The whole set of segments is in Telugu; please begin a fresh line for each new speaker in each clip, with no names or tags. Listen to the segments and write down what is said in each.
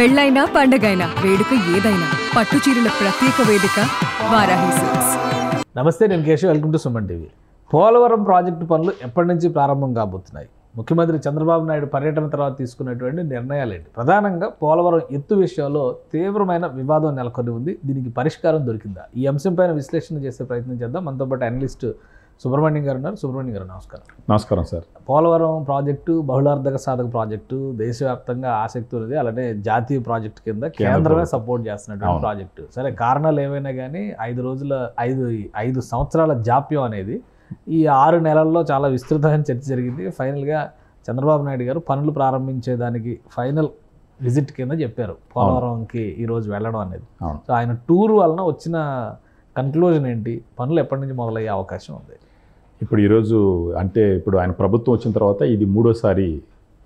పెళ్ళైనా పండగైనా వేడుక ఏదైనా పట్టు చీరల ప్రత్యేక వేదిక వారాహి సిల్క్స్.
నమస్తే, నేను Keshav. Welcome to Suman TV. Polavaram project పనులు ఎప్పటి నుంచి ప్రారంభం కాబోతున్నాయి? ముఖ్యమంత్రి చంద్రబాబు నాయుడు పర్యటన తర్వాత తీసుకున్నటువంటి నిర్ణయాలేంటి? ప్రధానంగా పోలవరం ఎత్తు విషయంలో తీవ్రమైన వివాదం నెలకొని ఉంది. దీనికి పరిష్కారం దొరికిందా? ఈ అంశంపైన విశ్లేషణ చేసే ప్రయత్నం చేద్దాం. మనతో పాటు అనలిస్ట్ సుబ్రహ్మణ్యం గారు ఉన్నారు. సుబ్రహ్మణ్యం గారు, నమస్కారం.
నమస్కారం సార్.
పోలవరం ప్రాజెక్టు బహుళార్థక సాధక ప్రాజెక్టు, దేశవ్యాప్తంగా ఆసక్తి ఉన్నది. అలానే జాతీయ ప్రాజెక్టు కింద కేంద్రమే సపోర్ట్ చేస్తున్నటువంటి ప్రాజెక్టు. సరే, కారణాలు ఏవైనా కానీ 5 సంవత్సరాల జాప్యం అనేది ఈ 6 నెలల్లో చాలా విస్తృతమైన చర్చ జరిగింది. ఫైనల్గా చంద్రబాబు నాయుడు గారు పనులు ప్రారంభించేదానికి ఫైనల్ విజిట్ కింద చెప్పారు పోలవరంకి ఈరోజు వెళ్ళడం అనేది. సో ఆయన టూర్ వలన వచ్చిన కన్క్లూజన్ ఏంటి? పనులు ఎప్పటి నుంచి మొదలయ్యే అవకాశం ఉంది?
ఇప్పుడు ఈరోజు ఇప్పుడు ఆయన ప్రభుత్వం వచ్చిన తర్వాత ఇది 3వసారి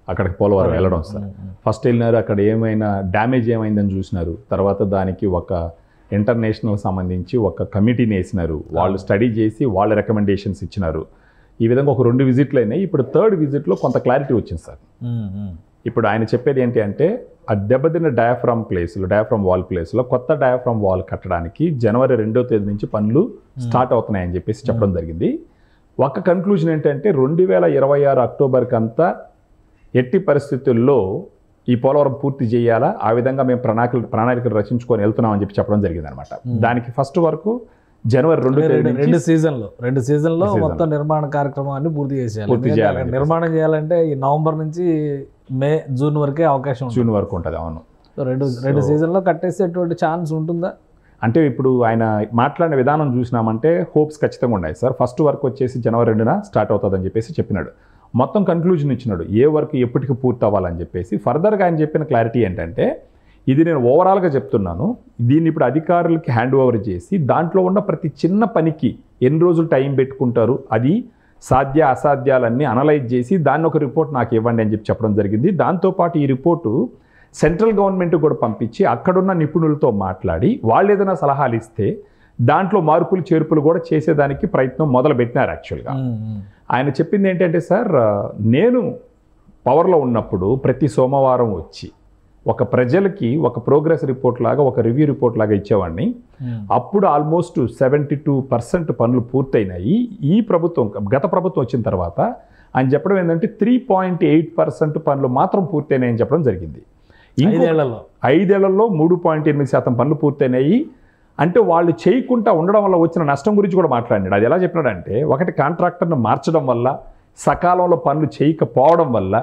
అక్కడికి పోలవరం వెళ్ళడం సార్. ఫస్ట్ వెళ్ళినారు, అక్కడ ఏమైనా డ్యామేజ్ ఏమైందని చూసినారు. తర్వాత దానికి ఒక ఇంటర్నేషనల్ సంబంధించి ఒక కమిటీని వేసినారు. వాళ్ళు స్టడీ చేసి వాళ్ళ రికమెండేషన్స్ ఇచ్చినారు. ఈ విధంగా ఒక 2 విజిట్లు అయినాయి. ఇప్పుడు 3rd విజిట్లో కొంత క్లారిటీ వచ్చింది సార్. ఇప్పుడు ఆయన చెప్పేది ఏంటి అంటే, ఆ దెబ్బతిన్న డయాఫ్రామ్ వాల్ ప్లేస్లో కొత్త డయాఫ్రామ్ వాల్ కట్టడానికి జనవరి 2వ తేదీ నుంచి పనులు స్టార్ట్ అవుతున్నాయని చెప్పేసి చెప్పడం జరిగింది. ఒక కన్క్లూజన్ ఏంటంటే 2026 అక్టోబర్కి అంతా ఎట్టి పరిస్థితుల్లో ఈ పోలవరం పూర్తి చేయాలా, ఆ విధంగా మేము ప్రణాళికలు రచించుకొని వెళ్తున్నామని చెప్పి చెప్పడం జరిగింది అనమాట. దానికి ఫస్ట్ వరకు జనవరి 2వ తేదీ
రెండు సీజన్లో మొత్తం నిర్మాణ కార్యక్రమాన్ని పూర్తి చేయాలి. నిర్మాణం చేయాలంటే ఈ నవంబర్ నుంచి మే, జూన్ వరకే అవకాశం,
జూన్ వరకు ఉంటుంది. అవును.
సో రెండు సీజన్లో కట్టేసేటువంటి ఛాన్స్ ఉంటుందా?
అంటే ఇప్పుడు ఆయన మాట్లాడిన విధానం చూసినామంటే హోప్స్ ఖచ్చితంగా ఉన్నాయి సార్. ఫస్ట్ వర్క్ వచ్చేసి జనవరి 2న స్టార్ట్ అవుతుందని చెప్పేసి చెప్పినాడు. మొత్తం కన్క్లూజన్ ఇచ్చినాడు ఏ వర్క్ ఎప్పటికి పూర్తి అవ్వాలని చెప్పేసి. ఫర్దర్గా ఆయన చెప్పిన క్లారిటీ ఏంటంటే, ఇది నేను ఓవరాల్గా చెప్తున్నాను, దీన్ని ఇప్పుడు అధికారులకి హ్యాండ్ ఓవర్ చేసి దాంట్లో ఉన్న ప్రతి చిన్న పనికి ఎన్ని రోజులు టైం పెట్టుకుంటారు, అది సాధ్య అసాధ్యాలన్నీ అనలైజ్ చేసి దాన్ని ఒక రిపోర్ట్ నాకు ఇవ్వండి అని చెప్పి చెప్పడం జరిగింది. దాంతోపాటు ఈ రిపోర్టు సెంట్రల్ గవర్నమెంట్ కూడా పంపించి అక్కడున్న నిపుణులతో మాట్లాడి వాళ్ళు ఏదైనా సలహాలు ఇస్తే దాంట్లో మార్పులు చేర్పులు కూడా చేసేదానికి ప్రయత్నం మొదలుపెట్టినారు. యాక్చువల్గా ఆయన చెప్పింది ఏంటంటే, సార్ నేను పవర్లో ఉన్నప్పుడు ప్రతి సోమవారం వచ్చి ఒక ప్రజలకి ఒక ప్రోగ్రెస్ రిపోర్ట్ లాగా, ఒక రివ్యూ రిపోర్ట్ లాగా ఇచ్చేవాడిని. అప్పుడు ఆల్మోస్ట్ 72% పనులు పూర్తయినాయి. ఈ ప్రభుత్వం, గత ప్రభుత్వం వచ్చిన తర్వాత ఆయన చెప్పడం ఏంటంటే 3.8% పనులు మాత్రం పూర్తయినాయని చెప్పడం జరిగింది. 5 ఏళ్లలో 3.8% పనులు పూర్తయినాయి. అంటే వాళ్ళు చేయకుండా ఉండడం వల్ల వచ్చిన నష్టం గురించి కూడా మాట్లాడినాడు. అది ఎలా చెప్పినాడంటే, ఒకటి కాంట్రాక్టర్ను మార్చడం వల్ల, సకాలంలో పనులు చేయకపోవడం వల్ల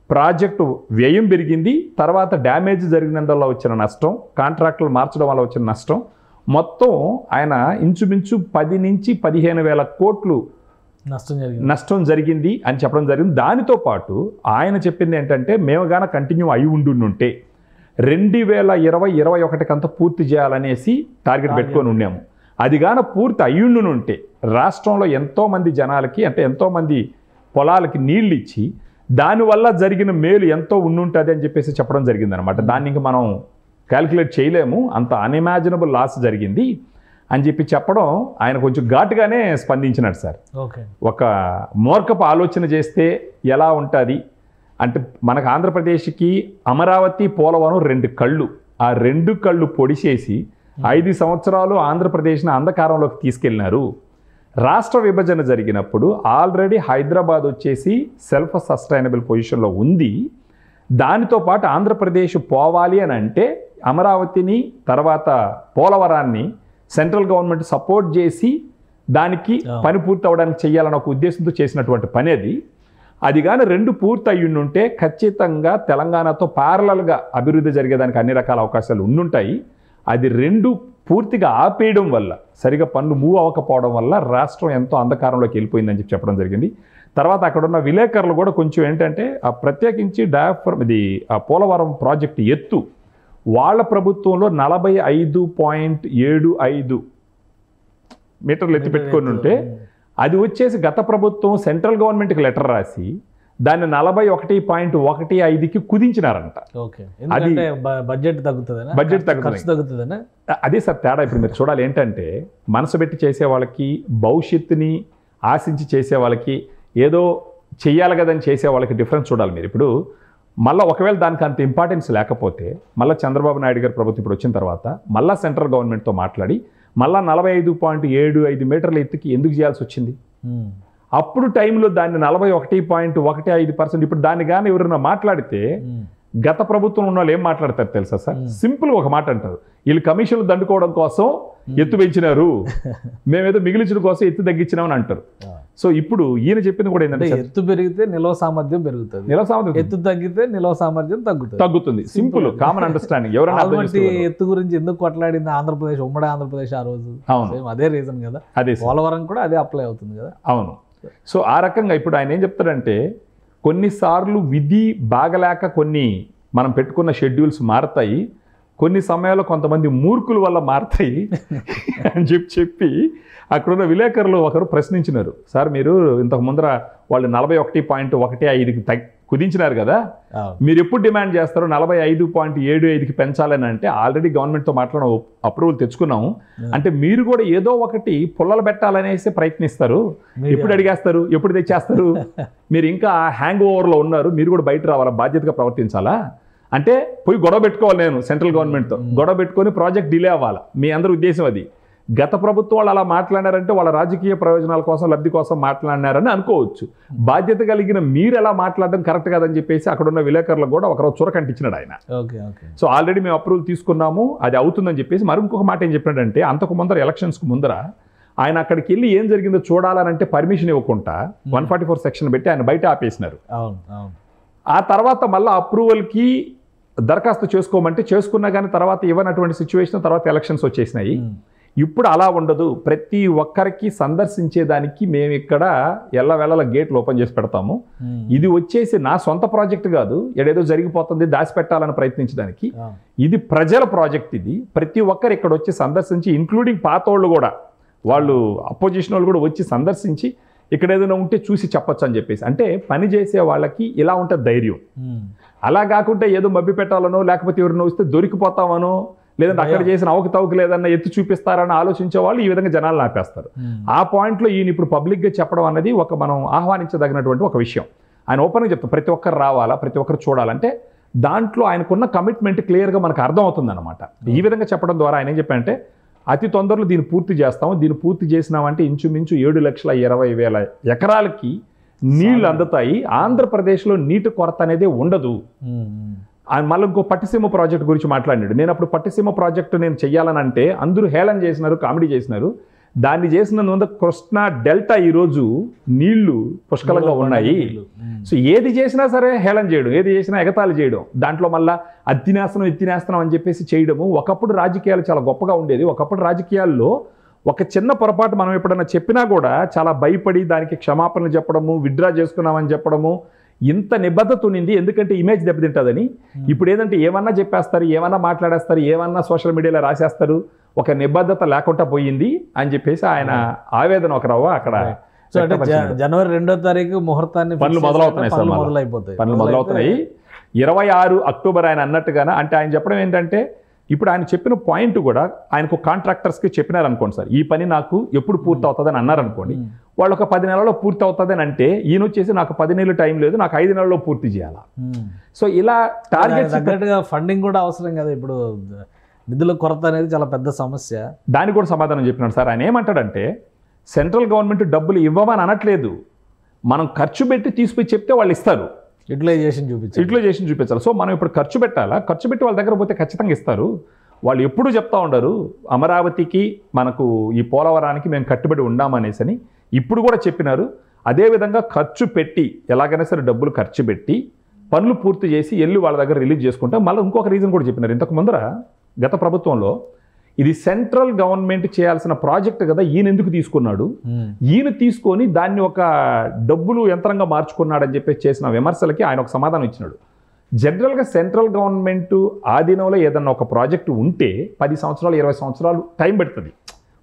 ప్రాజెక్టు వ్యయం పెరిగింది. తర్వాత డ్యామేజ్ జరిగినందువల్ల వచ్చిన నష్టం, కాంట్రాక్టులు మార్చడం వల్ల వచ్చిన నష్టం, మొత్తం ఆయన ఇంచుమించు 10 నుంచి 15 వేల కోట్లు నష్టం జరిగింది అని చెప్పడం జరిగింది. దానితో పాటు ఆయన చెప్పింది ఏంటంటే, మేము గాన కంటిన్యూ అయి ఉండుంటే 2020-21 కంతా పూర్తి చేయాలనేసి టార్గెట్ పెట్టుకొని ఉన్నాము. అది గాన పూర్తి అయ్యుండునుంటే రాష్ట్రంలో ఎంతోమంది జనాలకి, అంటే ఎంతోమంది పొలాలకి నీళ్ళు ఇచ్చి దానివల్ల జరిగిన మేలు ఎంతో ఉండుంటుంది అని చెప్పేసి చెప్పడం జరిగిందనమాట. దాన్ని ఇంక మనం క్యాలిక్యులేట్ చేయలేము, అంత అన్ఇమాజినబుల్ లాస్ జరిగింది అని చెప్పి చెప్పడం ఆయన కొంచెం ఘాటుగానే స్పందించినాడు సార్. ఒక మూర్ఖపు ఆలోచన చేస్తే ఎలా ఉంటుంది అంటే, మనకు ఆంధ్రప్రదేశ్కి అమరావతి, పోలవరం 2 కళ్ళు. ఆ 2 కళ్ళు పొడిచేసి 5 సంవత్సరాలు ఆంధ్రప్రదేశ్ని అంధకారంలోకి తీసుకెళ్ళినారు. రాష్ట్ర విభజన జరిగినప్పుడు ఆల్రెడీ హైదరాబాద్ వచ్చేసి సెల్ఫ్ సస్టైనబుల్ పొజిషన్లో ఉంది. దానితో పాటు ఆంధ్రప్రదేశ్ పోవాలి అని అంటే అమరావతిని, తర్వాత పోలవరాన్ని సెంట్రల్ గవర్నమెంట్ సపోర్ట్ చేసి దానికి పని పూర్తి అవ్వడానికి చేయాలన్న ఒక ఉద్దేశంతో చేసినటువంటి పని అది కానీ 2 పూర్తి అయ్యుంటే ఖచ్చితంగా తెలంగాణతో ప్యారలల్గా అభివృద్ధి జరిగేదానికి అన్ని రకాల అవకాశాలు ఉండుంటాయి. అది 2 పూర్తిగా ఆపేయడం వల్ల, సరిగా పనులు మూవ్ అవ్వకపోవడం వల్ల రాష్ట్రం ఎంతో అంధకారంలోకి వెళ్ళిపోయిందని చెప్పడం జరిగింది. తర్వాత అక్కడున్న విలేకరులు కూడా కొంచెం ఏంటంటే, ఆ ప్రత్యేకించి ఆ పోలవరం ప్రాజెక్టు ఎత్తు వాళ్ళ ప్రభుత్వంలో 45.75 మీటర్లు ఎత్తి పెట్టుకొని ఉంటే, అది వచ్చేసి గత ప్రభుత్వం సెంట్రల్ గవర్నమెంట్కి లెటర్ రాసి దాన్ని 41.15కి కుదించినారంట.
అది బడ్జెట్ తగ్గుతుంది.
అదే సార్ తేడా. ఇప్పుడు మీరు చూడాలి ఏంటంటే, మనసు పెట్టి చేసే వాళ్ళకి, భవిష్యత్తుని ఆశించి చేసే వాళ్ళకి, ఏదో చెయ్యాలి కదని చేసే వాళ్ళకి డిఫరెన్స్ చూడాలి మీరు. ఇప్పుడు మళ్ళీ ఒకవేళ దానికి అంత ఇంపార్టెన్స్ లేకపోతే మళ్ళీ చంద్రబాబు నాయుడు గారి ప్రభుత్వం ఇప్పుడు వచ్చిన తర్వాత మళ్ళీ సెంట్రల్ గవర్నమెంట్తో మాట్లాడి మళ్ళీ 45.75 మీటర్ల ఎత్తుకి ఎందుకు చేయాల్సి వచ్చింది? అప్పుడు టైంలో దాన్ని 41.15% ఇప్పుడు దాన్ని కానీ ఎవరైనా మాట్లాడితే గత ప్రభుత్వం ఉన్న వాళ్ళు ఏం మాట్లాడతారు తెలుసా సార్? సింపుల్ ఒక మాట అంటారు, వీళ్ళు కమిషన్లు దండుకోవడం కోసం ఎత్తు పెంచినారు, మేమేదో మిగిలించడం కోసం ఎత్తు తగ్గించినామని అంటారు. సో ఇప్పుడు ఈయన చెప్పింది కూడా ఏంటంటే
ఎత్తు పెరిగితే నిల్వ సామర్థ్యం పెరుగుతుంది, ఎత్తు తగ్గితే నిల్వ సామర్థ్యం తగ్గుతుంది.
Simple common understanding. ఎవరైనా
ఎత్తు గురించి ఎందుకు కొట్లాడింది ఆంధ్రప్రదేశ్, ఉమ్మడి ఆంధ్రప్రదేశ్ ఆ రోజు? అదే రీజన్ కదా,
అదే
పోలవరం కూడా అదే అప్లై అవుతుంది కదా.
అవును. సో ఆ రకంగా ఇప్పుడు ఆయన ఏం చెప్తాడంటే కొన్నిసార్లు విధి బాగలేక కొన్ని మనం పెట్టుకున్న షెడ్యూల్స్ మారతాయి, కొన్ని సమయాల్లో కొంతమంది మూర్ఖుల వల్ల మారతాయి అని చెప్పి అక్కడున్న విలేకరులు ఒకరు ప్రశ్నించినారు. సార్ మీరు ఇంతకు ముందర వాళ్ళు 41.15కి కుదించినారు కదా, మీరు ఎప్పుడు డిమాండ్ చేస్తారు 45.75కి పెంచాలని? అంటే ఆల్రెడీ గవర్నమెంట్తో మాట్లాడిన అప్రూవల్ తెచ్చుకున్నాము, అంటే మీరు కూడా ఏదో ఒకటి పుల్లలు పెట్టాలనేసి ప్రయత్నిస్తారు, ఎప్పుడు అడిగేస్తారు, ఎప్పుడు తెచ్చేస్తారు, మీరు ఇంకా హ్యాంగ్ ఓవర్లో ఉన్నారు, మీరు కూడా బయట రావాలా, బాధ్యతగా ప్రవర్తించాలా అంటే పోయి గొడవ పెట్టుకోవాలి, నేను సెంట్రల్ గవర్నమెంట్తో గొడవ పెట్టుకొని ప్రాజెక్ట్ డిలే అవ్వాలి, మీ అందరి ఉద్దేశం అది. గత ప్రభుత్వం వాళ్ళు అలా మాట్లాడారంటే వాళ్ళ రాజకీయ ప్రయోజనాల కోసం, లబ్ధి కోసం మాట్లాడినారని అనుకోవచ్చు. బాధ్యత కలిగిన మీరు ఎలా మాట్లాడడం కరెక్ట్ కాదని చెప్పేసి అక్కడ ఉన్న విలేకరులకు కూడా ఒకరోజు చురకంటించినాడు ఆయన. సో ఆల్రెడీ మేము అప్రూవల్ తీసుకున్నాము, అది అవుతుందని చెప్పేసి. మరి ఇంకొక మాట ఏం చెప్పినాడంటే అంతకు ముందర ఎలక్షన్స్కి ముందర ఆయన అక్కడికి వెళ్ళి ఏం జరిగిందో చూడాలనంటే పర్మిషన్ ఇవ్వకుండా 144 సెక్షన్ పెట్టి ఆయన బయట ఆపేసినారు. ఆ తర్వాత మళ్ళీ అప్రూవల్కి దరఖాస్తు చేసుకోమంటే చేసుకున్నా కానీ తర్వాత ఇవ్వనటువంటి సిచ్యువేషన్, తర్వాత ఎలక్షన్స్ వచ్చేసినాయి. ఇప్పుడు అలా ఉండదు, ప్రతి ఒక్కరికి సందర్శించేదానికి మేము ఇక్కడ ఎల్లవేళల గేట్లు ఓపెన్ చేసి పెడతాము. ఇది వచ్చేసి నా సొంత ప్రాజెక్ట్ కాదు, ఏదేదో జరిగిపోతుంది దాచిపెట్టాలని ప్రయత్నించడానికి, ఇది ప్రజల ప్రాజెక్ట్. ఇది ప్రతి ఒక్కరు ఇక్కడ వచ్చి సందర్శించి, ఇంక్లూడింగ్ పాతోళ్ళు కూడా, వాళ్ళు అపోజిషన్ వాళ్ళు కూడా వచ్చి సందర్శించి ఇక్కడ ఏదైనా ఉంటే చూసి చెప్పొచ్చు అని చెప్పేసి. అంటే పని చేసే వాళ్ళకి ఇలా ఉంటుంది ధైర్యం. అలా కాకుండా ఏదో మబ్బి పెట్టాలనో లేకపోతే ఎవరినో వస్తే దొరికిపోతామనో లేదంటే అక్కడ చేసిన అవకతవక లేదన్నా ఎత్తి చూపిస్తారని ఆలోచించే వాళ్ళు ఈ విధంగా జనాలు ఆపేస్తారు. ఆ పాయింట్లో ఈయన ఇప్పుడు పబ్లిక్గా చెప్పడం అనేది ఒక మనం ఆహ్వానించదగినటువంటి ఒక విషయం. ఆయన ఓపెన్గా చెప్తారు ప్రతి ఒక్కరు రావాలా, ప్రతి ఒక్కరు చూడాలంటే దాంట్లో ఆయనకున్న కమిట్మెంట్ క్లియర్గా మనకు అర్థమవుతుంది అనమాట. ఈ విధంగా చెప్పడం ద్వారా ఆయన ఏం చెప్పారంటే అతి తొందరలో దీన్ని పూర్తి చేస్తాము, దీన్ని పూర్తి చేసినామంటే ఇంచుమించు 7,20,000 ఎకరాలకి నీళ్లు అందుతాయి, ఆంధ్రప్రదేశ్లో నీటి కొరత అనేది ఉండదు. ఆయన మళ్ళీ ఇంకో పట్టిసీమ ప్రాజెక్ట్ గురించి మాట్లాడినాడు. నేను అప్పుడు పట్టిసీమ ప్రాజెక్టు నేను చెయ్యాలని అంటే అందరూ హేళన చేసినారు, కామెడీ చేసినారు. దాన్ని చేసినందువల్ల కృష్ణా డెల్టా ఈరోజు నీళ్లు పుష్కలంగా ఉన్నాయి. సో ఏది చేసినా సరే హేళన చేయడం, ఏది చేసినా ఎగతాళి చేయడం, దాంట్లో మళ్ళీ ఎత్తినేస్తున్నాం అని చెప్పేసి చేయడము. ఒకప్పుడు రాజకీయాలు చాలా గొప్పగా ఉండేది. ఒకప్పుడు రాజకీయాల్లో ఒక చిన్న పొరపాటు మనం ఎప్పుడైనా చెప్పినా కూడా చాలా భయపడి దానికి క్షమాపణలు చెప్పడము, విత్డ్రా చేసుకున్నామని చెప్పడము, ఇంత నిబద్ధత ఉన్నింది. ఎందుకంటే ఇమేజ్ దెబ్బతింటుందని. ఇప్పుడు ఏదంటే ఏమన్నా చెప్పేస్తారు, ఏమన్నా మాట్లాడేస్తారు, ఏమన్నా సోషల్ మీడియాలో రాసేస్తారు, ఒక నిబద్ధత లేకుండా పోయింది అని చెప్పేసి ఆయన ఆవేదన ఒక రవ్వ అక్కడ.
సో అంటే జనవరి 2వ తారీఖు ముహూర్తాన్ని
పనులు మొదలవుతున్నాయి సార్, పనులు మొదలవుతున్నాయి. 26 అక్టోబర్ ఆయన అన్నట్టుగానే. అంటే ఆయన చెప్పడం ఏంటంటే ఇప్పుడు ఆయన చెప్పిన పాయింట్ కూడా ఆయనకు కాంట్రాక్టర్స్కి చెప్పినారనుకోండి, సార్ ఈ పని నాకు ఎప్పుడు పూర్తి అవుతుందని అన్నారనుకోండి, వాళ్ళు ఒక 10 నెలల్లో పూర్తి అవుతుందని అంటే ఈయన వచ్చేసి నాకు 10 నెలలు టైం లేదు, నాకు 5 నెలల్లో పూర్తి చేయాలా. సో ఇలా టార్గెట్
తగ్గట్టుగా ఫండింగ్ కూడా అవసరం కదా, ఇప్పుడు నిధుల కొరత అనేది చాలా పెద్ద సమస్య.
దానికి కూడా సమాధానం చెప్పినాడు సార్. ఆయన ఏమంటాడంటే సెంట్రల్ గవర్నమెంట్ డబ్బులు ఇవ్వమని అనట్లేదు, మనం ఖర్చు పెట్టి తీసుకుని చెప్తే వాళ్ళు ఇస్తారు, యూటిలైజేషన్ చూపించాలి. సో మనం ఇప్పుడు ఖర్చు పెట్టాలా, ఖర్చు పెట్టి వాళ్ళ దగ్గర పోతే ఖచ్చితంగా ఇస్తారు. వాళ్ళు ఎప్పుడూ చెప్తా ఉండరు అమరావతికి మనకు ఈ పోలవరానికి మేము కట్టుబడి ఉండామనేసి అని, ఇప్పుడు కూడా చెప్పినారు. అదేవిధంగా ఖర్చు పెట్టి ఎలాగైనా సరే డబ్బులు ఖర్చు పెట్టి పనులు పూర్తి చేసి వెళ్ళి వాళ్ళ దగ్గర రిలీజ్ చేసుకుంటాం. మళ్ళీ ఇంకొక రీజన్ కూడా చెప్పినారు. ఇంతకు ముందర గత ప్రభుత్వంలో ఇది సెంట్రల్ గవర్నమెంట్ చేయాల్సిన ప్రాజెక్ట్ కదా, ఈయన ఎందుకు తీసుకున్నాడు, ఈయన తీసుకొని దాన్ని ఒక డబ్బులు యంత్రంగా మార్చుకున్నాడని చెప్పేసి చేసిన విమర్శలకి ఆయన ఒక సమాధానం ఇచ్చినాడు. జనరల్గా సెంట్రల్ గవర్నమెంట్ ఆధీనంలో ఏదన్నా ఒక ప్రాజెక్టు ఉంటే 10 సంవత్సరాలు 20 సంవత్సరాలు టైం పడుతుంది.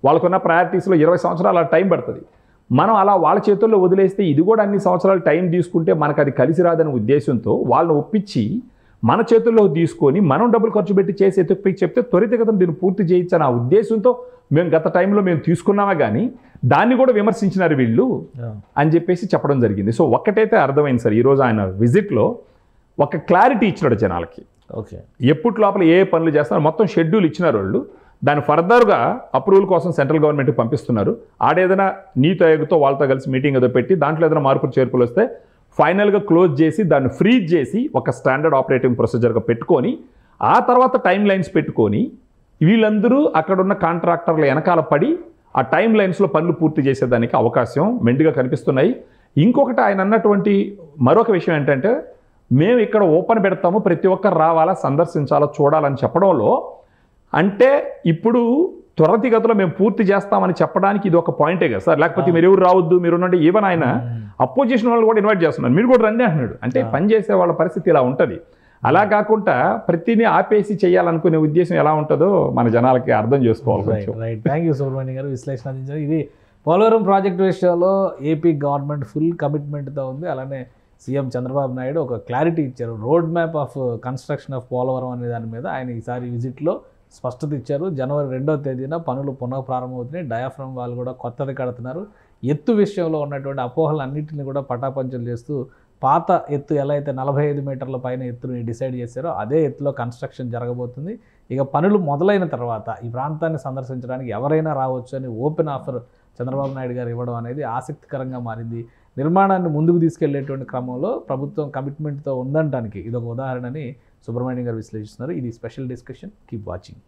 వాళ్ళకున్న ప్రయారిటీస్లో 20 సంవత్సరాలు అలా టైం పడుతుంది. మనం అలా వాళ్ళ చేతుల్లో వదిలేస్తే ఇది కూడా అన్ని సంవత్సరాలు టైం తీసుకుంటే మనకు అది కలిసి రాదనే ఉద్దేశంతో వాళ్ళని ఒప్పించి మన చేతుల్లో తీసుకొని మనం డబ్బులు ఖర్చు పెట్టి చేసి ఎత్తుకుపోయి చెప్తే త్వరితగతం దీన్ని పూర్తి చేయొచ్చని ఆ ఉద్దేశంతో మేము గత టైంలో మేము తీసుకున్నామా కానీ దాన్ని కూడా విమర్శించినారు వీళ్ళు అని చెప్పేసి చెప్పడం జరిగింది. సో ఒక్కటైతే అర్థమైంది సార్, ఈరోజు ఆయన విజిట్లో ఒక క్లారిటీ ఇచ్చినాడు జనాలకి.
ఓకే,
ఎప్పటి లోపల ఏ పనులు చేస్తున్నారు మొత్తం షెడ్యూల్ ఇచ్చినారు వాళ్ళు. దాన్ని ఫర్దర్గా అప్రూవల్ కోసం సెంట్రల్ గవర్నమెంట్కి పంపిస్తున్నారు. ఆడేదైనా నీతి ఆయోగ్తో వాళ్ళతో కలిసి మీటింగ్ ఏదో పెట్టి దాంట్లో ఏదైనా మార్పులు చేర్పులు వస్తే ఫైనల్గా క్లోజ్ చేసి దాన్ని ఫ్రీజ్ చేసి ఒక స్టాండర్డ్ ఆపరేటింగ్ ప్రొసీజర్గా పెట్టుకొని ఆ తర్వాత టైం లైన్స్ పెట్టుకొని వీళ్ళందరూ అక్కడున్న కాంట్రాక్టర్ల వెనకాల పడి ఆ టైం లైన్స్లో పనులు పూర్తి చేసేదానికి అవకాశం మెండుగా కనిపిస్తున్నాయి. ఇంకొకటి ఆయన అన్నటువంటి మరొక విషయం ఏంటంటే మేము ఇక్కడ ఓపెన్ పెడతాము, ప్రతి ఒక్కరు రావాలా, సందర్శించాలా, చూడాలని చెప్పడంలో అంటే ఇప్పుడు త్వరితగతిలో మేము పూర్తి చేస్తామని చెప్పడానికి ఇది ఒక పాయింటే కదా సార్. లేకపోతే మీరు ఎవరు రావద్దు, మీరు ఉన్నట్టు ఈవెన్ ఆయన అపోజిషన్ వాళ్ళు కూడా ఇన్వైట్ చేస్తున్నారు, మీరు కూడా రండి అంటున్నాడు. అంటే పని చేసే వాళ్ళ పరిస్థితి ఇలా ఉంటుంది. అలా కాకుండా ప్రతిని ఆపేసి చేయాలనుకునే ఉద్దేశం ఎలా ఉంటుందో మన జనాలకి అర్థం చేసుకోవాలి.
రైట్, థ్యాంక్ యూ సుబ్రహ్మణ్యం గారు విశ్లేషణ అందించారు. ఇది పోలవరం ప్రాజెక్టు విషయంలో ఏపీ గవర్నమెంట్ ఫుల్ కమిట్మెంట్తో ఉంది. అలానే సీఎం చంద్రబాబు నాయుడు ఒక క్లారిటీ ఇచ్చారు. Road map of construction of Polavaram అనే దాని మీద ఆయన ఈసారి విజిట్లో స్పష్టత ఇచ్చారు. జనవరి 2వ తేదీన పనులు పునః ప్రారంభమవుతున్నాయి. డయాఫ్రమ్ వాళ్ళు కూడా కొత్తది కడుతున్నారు. ఎత్తు విషయంలో ఉన్నటువంటి అపోహలన్నింటినీ కూడా పటాపంచలు చేస్తూ పాత ఎత్తు ఎలా అయితే 45 మీటర్ల పైన ఎత్తుని డిసైడ్ చేశారో అదే ఎత్తులో కన్స్ట్రక్షన్ జరగబోతుంది. ఇక పనులు మొదలైన తర్వాత ఈ ప్రాంతాన్ని సందర్శించడానికి ఎవరైనా రావచ్చు అని ఓపెన్ ఆఫర్ చంద్రబాబు నాయుడు గారు ఇవ్వడం అనేది ఆసక్తికరంగా మారింది. నిర్మాణాన్ని ముందుకు తీసుకెళ్లేటువంటి క్రమంలో ప్రభుత్వం కమిట్మెంట్తో ఉందనడానికి ఇదొక ఉదాహరణని సుబ్రహ్మణ్యం గారు విశ్లేషిస్తున్నారు. ఇది special discussion. Keep watching.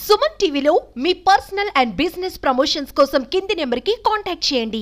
Suman టీవీలో మీ పర్సనల్ అండ్ బిజినెస్ ప్రమోషన్స్ కోసం కింది నెంబర్కి కాంటాక్ట్ చేయండి.